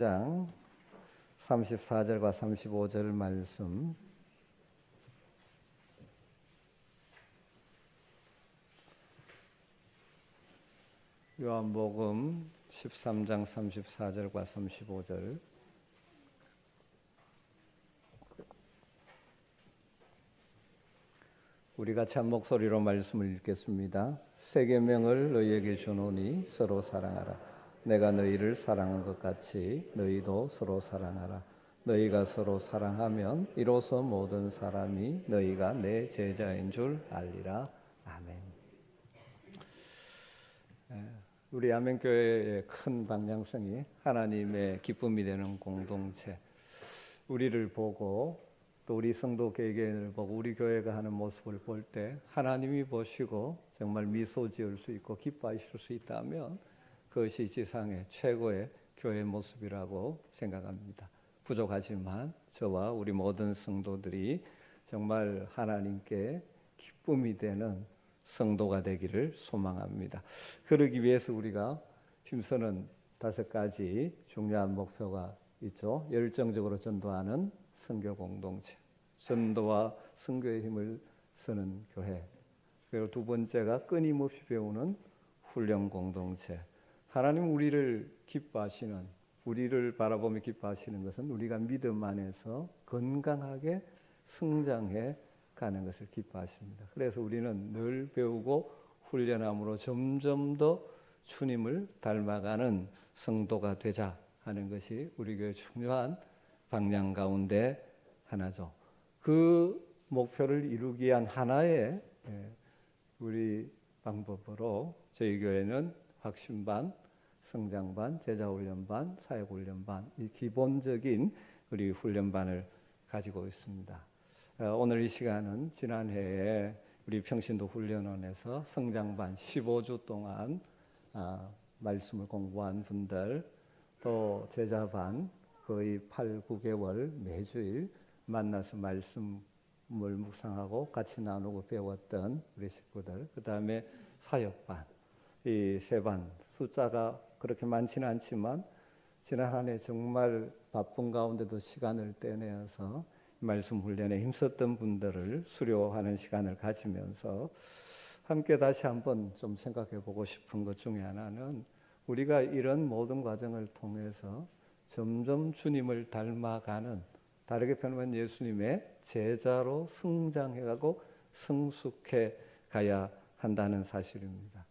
장 34절과 35절 말씀, 요한복음 13장 34절과 35절. 우리 같이 한 목소리로 말씀을 읽겠습니다. 새 계명을 너희에게 주노니 서로 사랑하라. 내가 너희를 사랑한 것 같이 너희도 서로 사랑하라. 너희가 서로 사랑하면 이로써 모든 사람이 너희가 내 제자인 줄 알리라. 아멘. 우리 아멘교회의 큰 방향성이 하나님의 기쁨이 되는 공동체. 우리를 보고 또 우리 성도 개개인을 보고 우리 교회가 하는 모습을 볼 때 하나님이 보시고 정말 미소 지을 수 있고 기뻐하실 수 있다면 그것이 지상의 최고의 교회의 모습이라고 생각합니다. 부족하지만 저와 우리 모든 성도들이 정말 하나님께 기쁨이 되는 성도가 되기를 소망합니다. 그러기 위해서 우리가 힘쓰는 5가지 중요한 목표가 있죠. 열정적으로 전도하는 선교 공동체, 전도와 선교의 힘을 쓰는 교회, 그리고 두 번째가 끊임없이 배우는 훈련 공동체. 하나님 우리를 기뻐하시는, 우리를 바라보며 기뻐하시는 것은 우리가 믿음 안에서 건강하게 성장해 가는 것을 기뻐하십니다. 그래서 우리는 늘 배우고 훈련함으로 점점 더 주님을 닮아가는 성도가 되자 하는 것이 우리 교회 중요한 방향 가운데 하나죠. 그 목표를 이루기 위한 하나의 우리 방법으로 저희 교회는 확신반, 성장반, 제자훈련반, 사역훈련반, 이 기본적인 우리 훈련반을 가지고 있습니다. 오늘 이 시간은 지난해에 우리 평신도 훈련원에서 성장반 15주 동안 말씀을 공부한 분들, 또 제자반 거의 8, 9개월 매주일 만나서 말씀을 묵상하고 같이 나누고 배웠던 우리 식구들, 그 다음에 사역반, 이 세 반, 숫자가 그렇게 많지는 않지만 지난 한 해 정말 바쁜 가운데도 시간을 떼내어서 말씀 훈련에 힘썼던 분들을 수료하는 시간을 가지면서 함께 다시 한번 좀 생각해 보고 싶은 것 중에 하나는 우리가 이런 모든 과정을 통해서 점점 주님을 닮아가는, 다르게 표현하면 예수님의 제자로 성장해가고 성숙해 가야 한다는 사실입니다.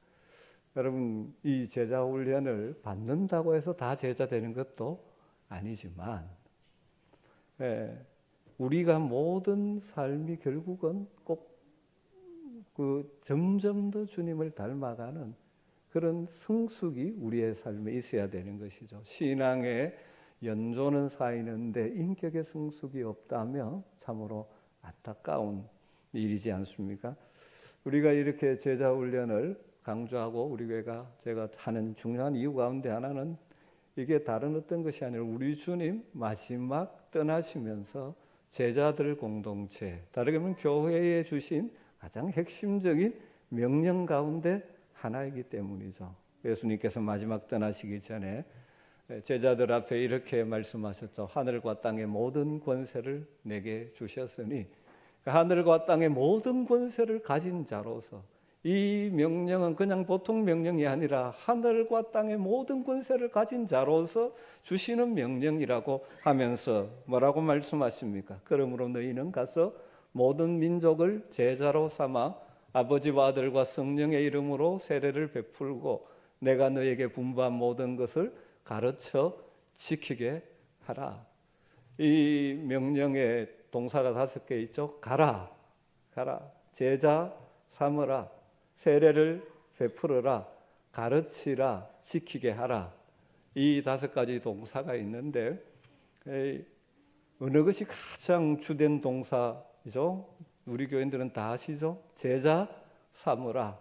여러분, 이 제자 훈련을 받는다고 해서 다 제자 되는 것도 아니지만 우리가 모든 삶이 결국은 꼭 그 점점 더 주님을 닮아가는 그런 성숙이 우리의 삶에 있어야 되는 것이죠. 신앙의 연조는 쌓이는데 인격의 성숙이 없다면 참으로 안타까운 일이지 않습니까? 우리가 이렇게 제자 훈련을 강조하고 우리 교회가 제가 하는 중요한 이유 가운데 하나는 이게 다른 어떤 것이 아니라 우리 주님 마지막 떠나시면서 제자들 공동체, 다르게 하면 교회에 주신 가장 핵심적인 명령 가운데 하나이기 때문이죠. 예수님께서 마지막 떠나시기 전에 제자들 앞에 이렇게 말씀하셨죠. 하늘과 땅의 모든 권세를 내게 주셨으니, 하늘과 땅의 모든 권세를 가진 자로서, 이 명령은 그냥 보통 명령이 아니라 하늘과 땅의 모든 권세를 가진 자로서 주시는 명령이라고 하면서 뭐라고 말씀하십니까? 그러므로 너희는 가서 모든 민족을 제자로 삼아 아버지와 아들과 성령의 이름으로 세례를 베풀고 내가 너에게 분부한 모든 것을 가르쳐 지키게 하라. 이 명령의 동사가 5개 있죠. 가라, 가라, 제자 삼으라, 세례를 베풀어라, 가르치라, 지키게 하라. 이 5가지 동사가 있는데 어느 것이 가장 주된 동사이죠? 우리 교인들은 다 아시죠? 제자 삼으라.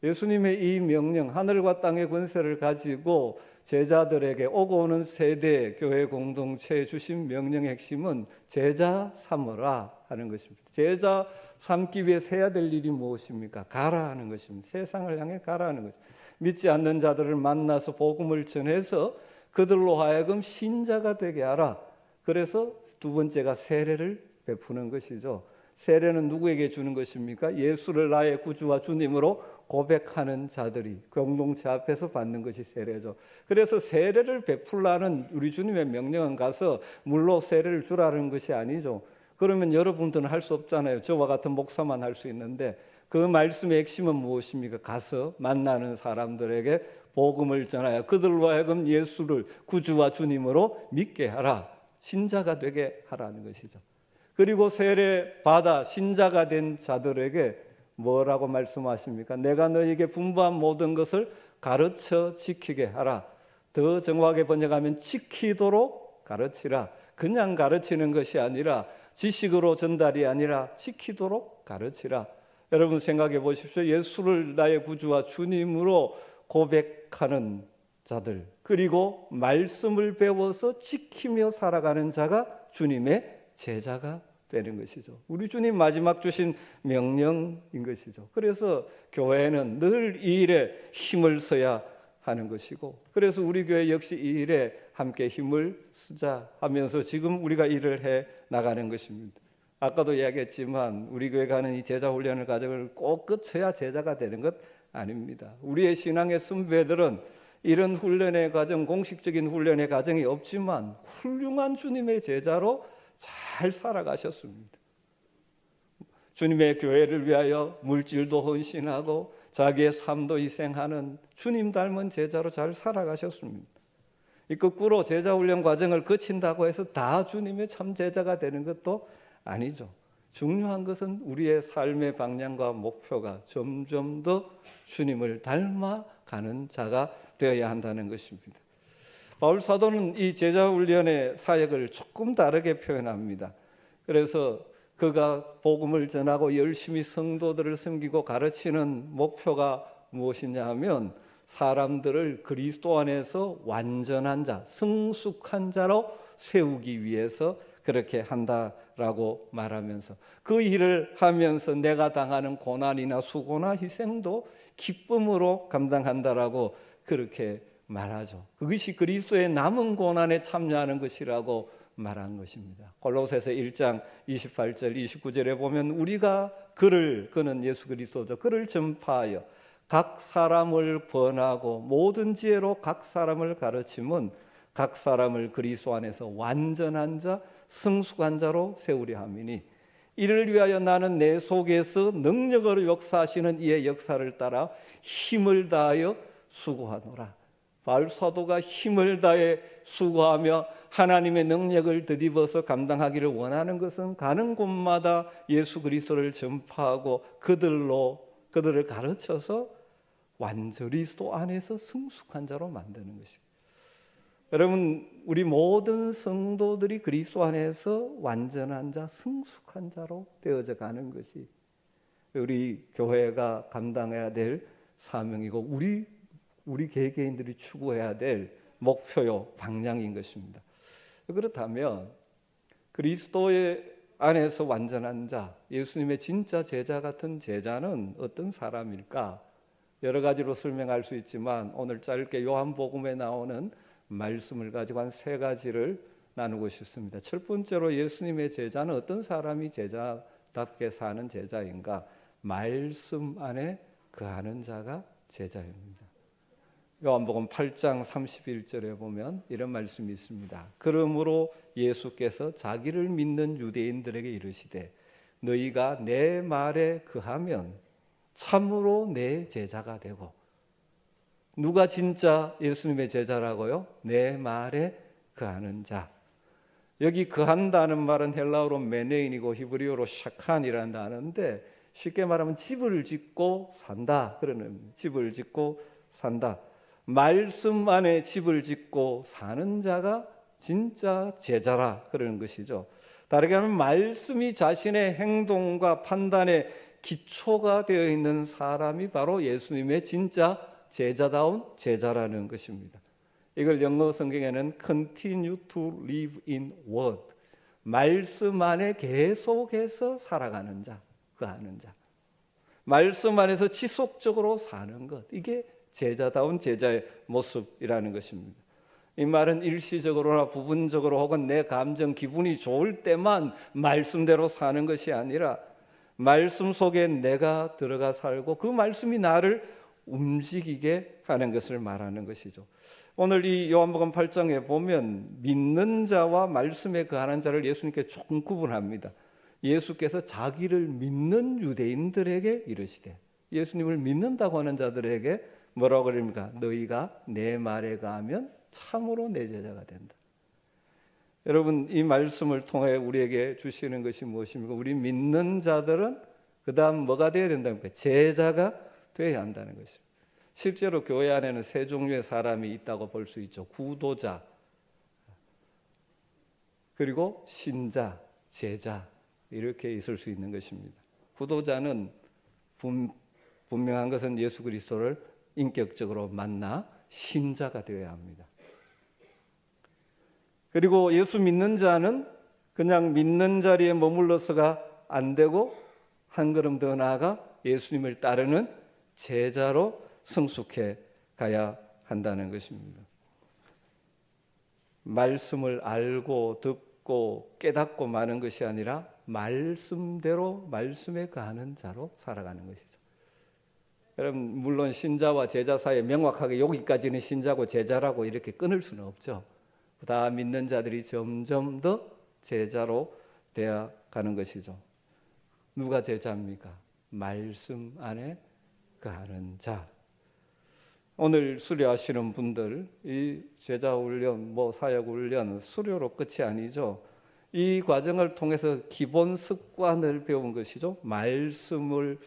예수님의 이 명령, 하늘과 땅의 권세를 가지고 제자들에게 오고 오는 세대 교회 공동체에 주신 명령의 핵심은 제자 삼으라 하는 것입니다. 제자 삼기 위해서 해야 될 일이 무엇입니까? 가라 하는 것입니다. 세상을 향해 가라 하는 것입니다. 믿지 않는 자들을 만나서 복음을 전해서 그들로 하여금 신자가 되게 하라. 그래서 두 번째가 세례를 베푸는 것이죠. 세례는 누구에게 주는 것입니까? 예수를 나의 구주와 주님으로 고백하는 자들이 공동체 앞에서 받는 것이 세례죠. 그래서 세례를 베풀라는 우리 주님의 명령은 가서 물로 세례를 주라는 것이 아니죠. 그러면 여러분들은 할 수 없잖아요. 저와 같은 목사만 할 수 있는데, 그 말씀의 핵심은 무엇입니까? 가서 만나는 사람들에게 복음을 전하여 그들로 하여금 예수를 구주와 주님으로 믿게 하라. 신자가 되게 하라는 것이죠. 그리고 세례 받아 신자가 된 자들에게 뭐라고 말씀하십니까? 내가 너에게 분부한 모든 것을 가르쳐 지키게 하라. 더 정확하게 번역하면 지키도록 가르치라. 그냥 가르치는 것이 아니라, 지식으로 전달이 아니라 지키도록 가르치라. 여러분 생각해 보십시오. 예수를 나의 구주와 주님으로 고백하는 자들, 그리고 말씀을 배워서 지키며 살아가는 자가 주님의 제자가 되는 것이죠. 우리 주님 마지막 주신 명령인 것이죠. 그래서 교회는 늘 이 일에 힘을 써야 하는 것이고, 그래서 우리 교회 역시 이 일에 함께 힘을 쓰자 하면서 지금 우리가 일을 해 나가는 것입니다. 아까도 이야기했지만 우리 교회가 하는 이 제자 훈련의 과정을 꼭 거쳐야 제자가 되는 것 아닙니다. 우리의 신앙의 선배들은 이런 훈련의 과정, 공식적인 훈련의 과정이 없지만 훌륭한 주님의 제자로 잘 살아가셨습니다. 주님의 교회를 위하여 물질도 헌신하고 자기의 삶도 희생하는 주님 닮은 제자로 잘 살아가셨습니다. 이 거꾸로 제자 훈련 과정을 거친다고 해서 다 주님의 참 제자가 되는 것도 아니죠. 중요한 것은 우리의 삶의 방향과 목표가 점점 더 주님을 닮아가는 자가 되어야 한다는 것입니다. 바울 사도는 이 제자 훈련의 사역을 조금 다르게 표현합니다. 그래서 그가 복음을 전하고 열심히 성도들을 섬기고 가르치는 목표가 무엇이냐 하면, 사람들을 그리스도 안에서 완전한 자, 성숙한 자로 세우기 위해서 그렇게 한다라고 말하면서, 그 일을 하면서 내가 당하는 고난이나 수고나 희생도 기쁨으로 감당한다라고 그렇게 말하죠. 그것이 그리스도의 남은 고난에 참여하는 것이라고 말한 것입니다. 골로새서 1장 28절 29절에 보면 우리가 그는 예수 그리스도죠. 그를 전파하여 각 사람을 권하고 모든 지혜로 각 사람을 가르치면 각 사람을 그리스도 안에서 완전한 자, 성숙한 자로 세우려 함이니, 이를 위하여 나는 내 속에서 능력으로 역사하시는 이의 역사를 따라 힘을 다하여 수고하노라. 바울 사도가 힘을 다해 수고하며 하나님의 능력을 덧입어서 감당하기를 원하는 것은 가는 곳마다 예수 그리스도를 전파하고 그들을 가르쳐서 완전히 그리스도 안에서 성숙한 자로 만드는 것입니다. 여러분, 우리 모든 성도들이 그리스도 안에서 완전한 자, 성숙한 자로 되어져 가는 것이 우리 교회가 감당해야 될 사명이고 우리 개개인들이 추구해야 될 목표요, 방향인 것입니다. 그렇다면 그리스도의 안에서 완전한 자, 예수님의 진짜 제자 같은 제자는 어떤 사람일까? 여러 가지로 설명할 수 있지만 오늘 짧게 요한복음에 나오는 말씀을 가지고 한 세 가지를 나누고 싶습니다. 첫 번째로 예수님의 제자는 어떤 사람이 제자답게 사는 제자인가? 말씀 안에 거하는 자가 제자입니다. 요한복음 8장 31절에 보면 이런 말씀이 있습니다. 그러므로 예수께서 자기를 믿는 유대인들에게 이르시되 너희가 내 말에 거하면 참으로 내 제자가 되고. 누가 진짜 예수님의 제자라고요? 내 말에 거하는 자. 여기 거한다는 말은 헬라어로 메네인이고 히브리어로 샤칸이라는 단어인데, 쉽게 말하면 집을 짓고 산다, 그러는 집을 짓고 산다. 말씀 안에 집을 짓고 사는 자가 진짜 제자라 그러는 것이죠. 다르게 하면 말씀이 자신의 행동과 판단의 기초가 되어 있는 사람이 바로 예수님의 진짜 제자다운 제자라는 것입니다. 이걸 영어 성경에는 continue to live in word, 말씀 안에 계속해서 살아가는 자, 거하는 자, 말씀 안에서 지속적으로 사는 것, 이게 제자다운 제자의 모습이라는 것입니다. 이 말은 일시적으로나 부분적으로 혹은 내 감정, 기분이 좋을 때만 말씀대로 사는 것이 아니라 말씀 속에 내가 들어가 살고 그 말씀이 나를 움직이게 하는 것을 말하는 것이죠. 오늘 이 요한복음 8장에 보면 믿는 자와 말씀에 거하는 자를 예수님께 조금 구분합니다. 예수께서 자기를 믿는 유대인들에게 이르시되, 예수님을 믿는다고 하는 자들에게 뭐라고 그럽니까? 너희가 내 말에 거하면 참으로 내 제자가 된다. 여러분, 이 말씀을 통해 우리에게 주시는 것이 무엇입니까? 우리 믿는 자들은 그 다음 뭐가 되어야 된답니까? 제자가 되어야 한다는 것입니다. 실제로 교회 안에는 세 종류의 사람이 있다고 볼 수 있죠. 구도자, 그리고 신자, 제자, 이렇게 있을 수 있는 것입니다. 구도자는 분명한 것은 예수 그리스도를 인격적으로 만나 신자가 되어야 합니다. 그리고 예수 믿는 자는 그냥 믿는 자리에 머물러서가 안 되고 한 걸음 더 나아가 예수님을 따르는 제자로 성숙해 가야 한다는 것입니다. 말씀을 알고 듣고 깨닫고 마는 것이 아니라 말씀대로 말씀에 거하는 자로 살아가는 것이죠. 여러분, 물론 신자와 제자 사이에 명확하게 여기까지는 신자고 제자라고 이렇게 끊을 수는 없죠. 다 믿는 자들이 점점 더 제자로 되어 가는 것이죠. 누가 제자입니까? 말씀 안에 거하는 자. 오늘 수료하시는 분들, 이 제자 훈련, 사역 훈련 수료로 끝이 아니죠. 이 과정을 통해서 기본 습관을 배운 것이죠. 말씀을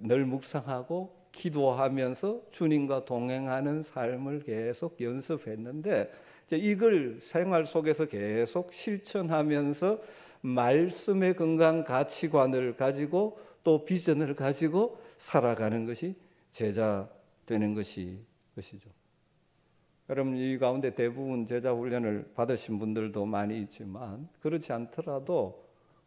늘 묵상하고 기도하면서 주님과 동행하는 삶을 계속 연습했는데, 이걸 생활 속에서 계속 실천하면서 말씀의 건강 가치관을 가지고 또 비전을 가지고 살아가는 것이 제자 되는 것이죠. 여러분, 이 가운데 대부분 제자 훈련을 받으신 분들도 많이 있지만 그렇지 않더라도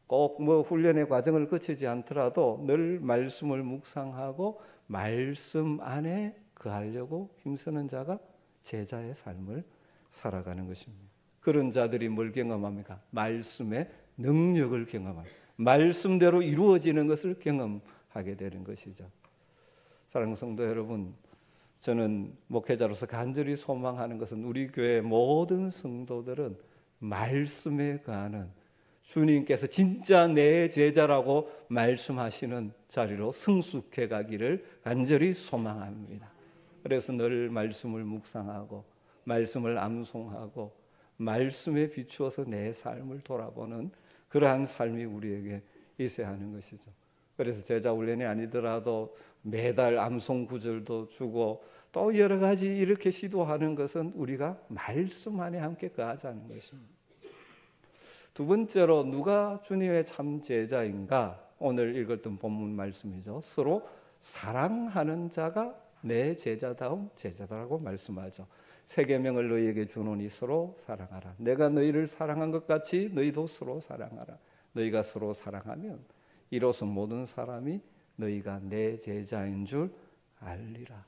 꼭 훈련의 과정을 거치지 않더라도 늘 말씀을 묵상하고 말씀 안에 거하려고 힘쓰는 자가 제자의 삶을 살아가는 것입니다. 그런 자들이 뭘 경험합니까? 말씀의 능력을 경험합니다. 말씀대로 이루어지는 것을 경험하게 되는 것이죠. 사랑하는 성도 여러분, 저는 목회자로서 간절히 소망하는 것은 우리 교회 모든 성도들은 말씀에 거하는, 주님께서 진짜 내 제자라고 말씀하시는 자리로 성숙해 가기를 간절히 소망합니다. 그래서 늘 말씀을 묵상하고 말씀을 암송하고 말씀에 비추어서 내 삶을 돌아보는 그러한 삶이 우리에게 있어야 하는 것이죠. 그래서 제자 훈련이 아니더라도 매달 암송 구절도 주고 또 여러 가지 이렇게 시도하는 것은 우리가 말씀 안에 함께 거하자는 것입니다. 두 번째로, 누가 주님의 참 제자인가? 오늘 읽었던 본문 말씀이죠. 서로 사랑하는 자가 내 제자다움 제자다라고 말씀하죠. 새 계명을 너희에게 주노니 서로 사랑하라. 내가 너희를 사랑한 것 같이 너희도 서로 사랑하라. 너희가 서로 사랑하면 이로써 모든 사람이 너희가 내 제자인 줄 알리라.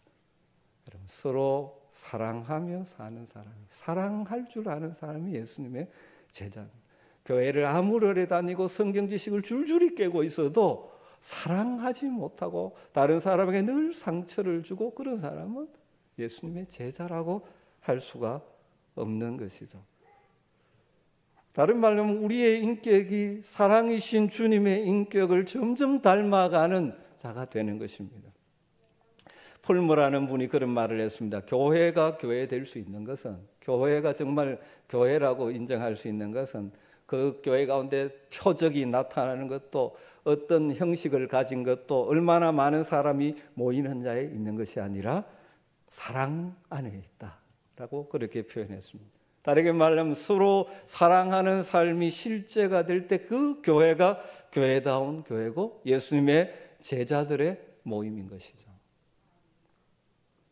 여러분, 서로 사랑하며 사는 사람이, 사랑할 줄 아는 사람이 예수님의 제자입니다. 교회를 아무리 오래 다니고 성경 지식을 줄줄이 깨고 있어도 사랑하지 못하고 다른 사람에게 늘 상처를 주고 그런 사람은 예수님의 제자라고 할 수가 없는 것이죠. 다른 말로 하면 우리의 인격이 사랑이신 주님의 인격을 점점 닮아가는 자가 되는 것입니다. 폴모라는 분이 그런 말을 했습니다. 교회가 교회 될 수 있는 것은, 교회가 정말 교회라고 인정할 수 있는 것은 그 교회 가운데 표적이 나타나는 것도 어떤 형식을 가진 것도 얼마나 많은 사람이 모이는 자에 있는 것이 아니라 사랑 안에 있다라고 그렇게 표현했습니다. 다르게 말하면 서로 사랑하는 삶이 실제가 될 때 그 교회가 교회다운 교회고 예수님의 제자들의 모임인 것이죠.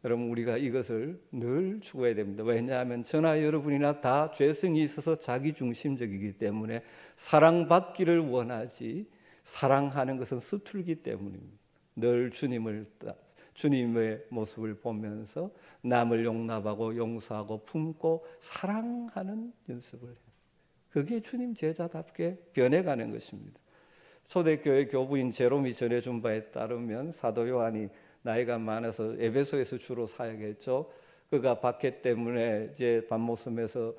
여러분, 우리가 이것을 늘 추구해야 됩니다. 왜냐하면 저나 여러분이나 다 죄성이 있어서 자기중심적이기 때문에 사랑받기를 원하지 사랑하는 것은 서툴기 때문입니다. 늘 주님의 모습을 보면서 남을 용납하고 용서하고 품고 사랑하는 연습을 해요. 그게 주님 제자답게 변해가는 것입니다. 초대교회 교부인 제롬이 전해준 바에 따르면 사도 요한이 나이가 많아서 에베소에서 주로 사역했죠. 그가 박해 때문에 이제 밤모섬에서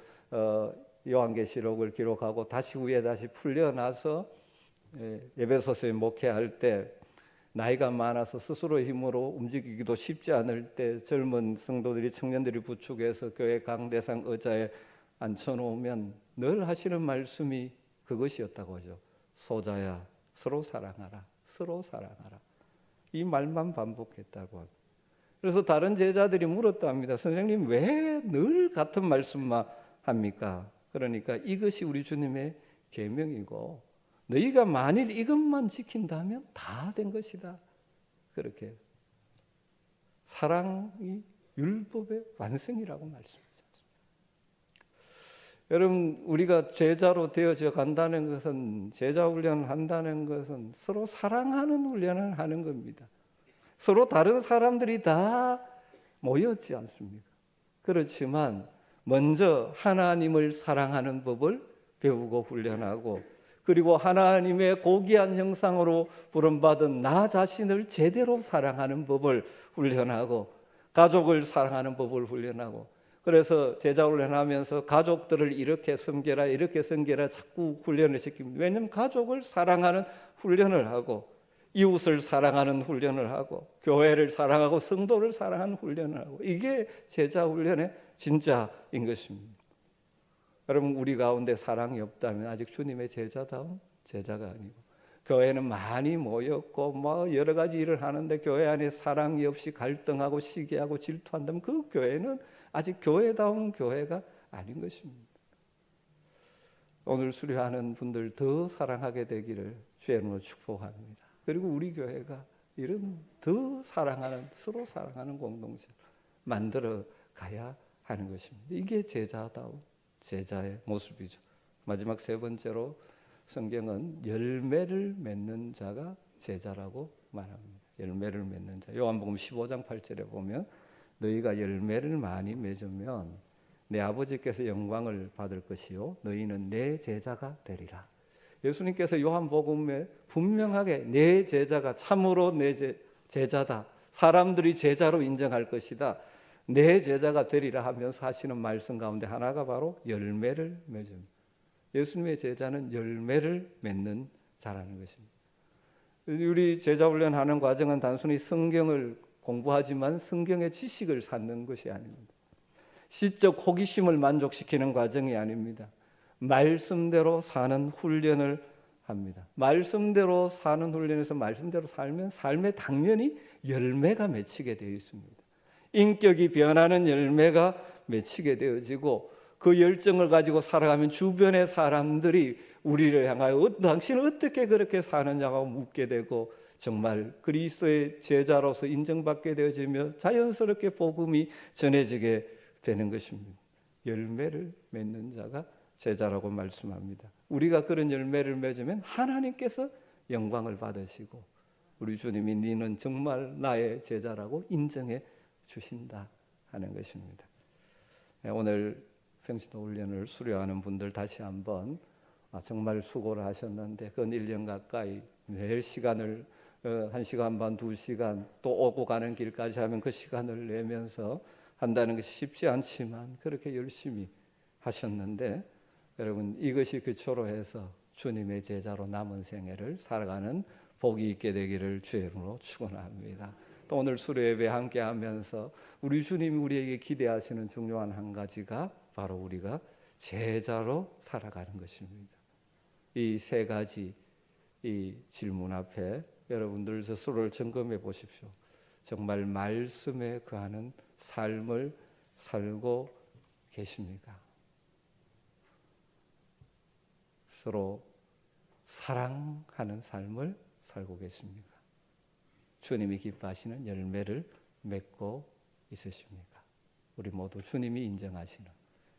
요한계시록을 기록하고 다시 후에 다시 풀려나서 에베소서에 목회할 때 나이가 많아서 스스로의 힘으로 움직이기도 쉽지 않을 때 젊은 성도들이 청년들이 부축해서 교회 강대상 의자에 앉혀놓으면 늘 하시는 말씀이 그것이었다고 하죠. 소자야 서로 사랑하라, 서로 사랑하라. 이 말만 반복했다고 합니다. 그래서 다른 제자들이 물었답니다. 선생님 왜 늘 같은 말씀만 합니까? 그러니까 이것이 우리 주님의 계명이고 너희가 만일 이것만 지킨다면 다 된 것이다. 그렇게 사랑이 율법의 완성이라고 말씀하셨습니다. 여러분 우리가 제자로 되어져 간다는 것은 제자 훈련을 한다는 것은 서로 사랑하는 훈련을 하는 겁니다. 서로 다른 사람들이 다 모였지 않습니까? 그렇지만 먼저 하나님을 사랑하는 법을 배우고 훈련하고 그리고 하나님의 고귀한 형상으로 부름받은 나 자신을 제대로 사랑하는 법을 훈련하고 가족을 사랑하는 법을 훈련하고 그래서 제자 훈련하면서 가족들을 이렇게 섬겨라 이렇게 섬겨라 자꾸 훈련을 시킵니다. 왜냐하면 가족을 사랑하는 훈련을 하고 이웃을 사랑하는 훈련을 하고 교회를 사랑하고 성도를 사랑하는 훈련을 하고 이게 제자 훈련의 진짜인 것입니다. 여러분 우리 가운데 사랑이 없다면 아직 주님의 제자다운 제자가 아니고 교회는 많이 모였고 뭐 여러 가지 일을 하는데 교회 안에 사랑이 없이 갈등하고 시기하고 질투한다면 그 교회는 아직 교회다운 교회가 아닌 것입니다. 오늘 수료하는 분들 더 사랑하게 되기를 주의 이름으로 축복합니다. 그리고 우리 교회가 이런 더 사랑하는 서로 사랑하는 공동체를 만들어 가야 하는 것입니다. 이게 제자다운 제자의 모습이죠. 마지막 세 번째로 성경은 열매를 맺는 자가 제자라고 말합니다. 열매를 맺는 자. 요한복음 15장 8절에 보면 너희가 열매를 많이 맺으면 내 아버지께서 영광을 받을 것이요 너희는 내 제자가 되리라. 예수님께서 요한복음에 분명하게 내 제자가 참으로 내 제자다. 사람들이 제자로 인정할 것이다. 내 제자가 되리라 하면서 하시는 말씀 가운데 하나가 바로 열매를 맺음. 예수님의 제자는 열매를 맺는 자라는 것입니다. 우리 제자 훈련하는 과정은 단순히 성경을 공부하지만 성경의 지식을 쌓는 것이 아닙니다. 시적 호기심을 만족시키는 과정이 아닙니다. 말씀대로 사는 훈련을 합니다. 말씀대로 사는 훈련에서 말씀대로 살면 삶에 당연히 열매가 맺히게 되어 있습니다. 인격이 변하는 열매가 맺히게 되어지고 그 열정을 가지고 살아가면 주변의 사람들이 우리를 향하여 당신은 어떻게 그렇게 사느냐고 묻게 되고 정말 그리스도의 제자로서 인정받게 되어지며 자연스럽게 복음이 전해지게 되는 것입니다. 열매를 맺는 자가 제자라고 말씀합니다. 우리가 그런 열매를 맺으면 하나님께서 영광을 받으시고 우리 주님이 너는 정말 나의 제자라고 인정해 주신다 하는 것입니다. 오늘 평신도 훈련을 수료하는 분들 다시 한번 정말 수고를 하셨는데 그 1년 가까이 매일 시간을 1시간 반, 2시간 또 오고 가는 길까지 하면 그 시간을 내면서 한다는 것이 쉽지 않지만 그렇게 열심히 하셨는데 여러분 이것이 기초로 해서 주님의 제자로 남은 생애를 살아가는 복이 있게 되기를 주의 이름으로 축원합니다. 또 오늘 수료 예배 함께 하면서 우리 주님이 우리에게 기대하시는 중요한 한 가지가 바로 우리가 제자로 살아가는 것입니다. 이 세 가지 이 질문 앞에 여러분들 스스로를 점검해 보십시오. 정말 말씀에 거하는 삶을 살고 계십니까? 서로 사랑하는 삶을 살고 계십니까? 주님이 기뻐하시는 열매를 맺고 있으십니까? 우리 모두 주님이 인정하시는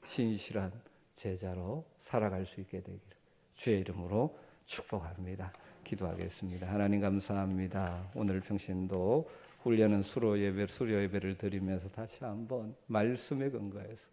신실한 제자로 살아갈 수 있게 되기를 주의 이름으로 축복합니다. 기도하겠습니다. 하나님 감사합니다. 오늘 평신도 훈련은 수요 예배를 드리면서 다시 한번 말씀에 근거해서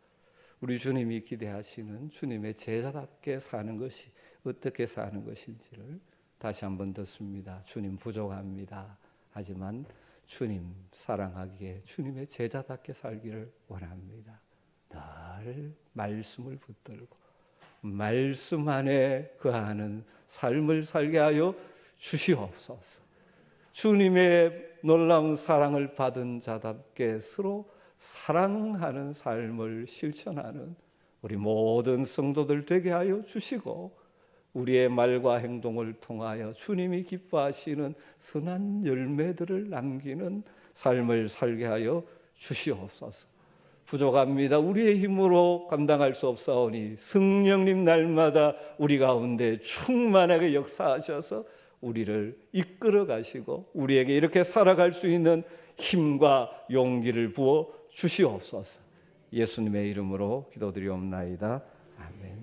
우리 주님이 기대하시는 주님의 제자답게 사는 것이 어떻게 사는 것인지를 다시 한번 듣습니다. 주님 부족합니다. 하지만 주님 사랑하기에 주님의 제자답게 살기를 원합니다. 늘 말씀을 붙들고 말씀 안에 거하는 삶을 살게 하여 주시옵소서. 주님의 놀라운 사랑을 받은 자답게 서로 사랑하는 삶을 실천하는 우리 모든 성도들 되게 하여 주시고, 우리의 말과 행동을 통하여 주님이 기뻐하시는 선한 열매들을 남기는 삶을 살게 하여 주시옵소서. 부족합니다. 우리의 힘으로 감당할 수 없사오니 성령님 날마다 우리 가운데 충만하게 역사하셔서 우리를 이끌어 가시고 우리에게 이렇게 살아갈 수 있는 힘과 용기를 부어 주시옵소서. 예수님의 이름으로 기도드리옵나이다. 아멘.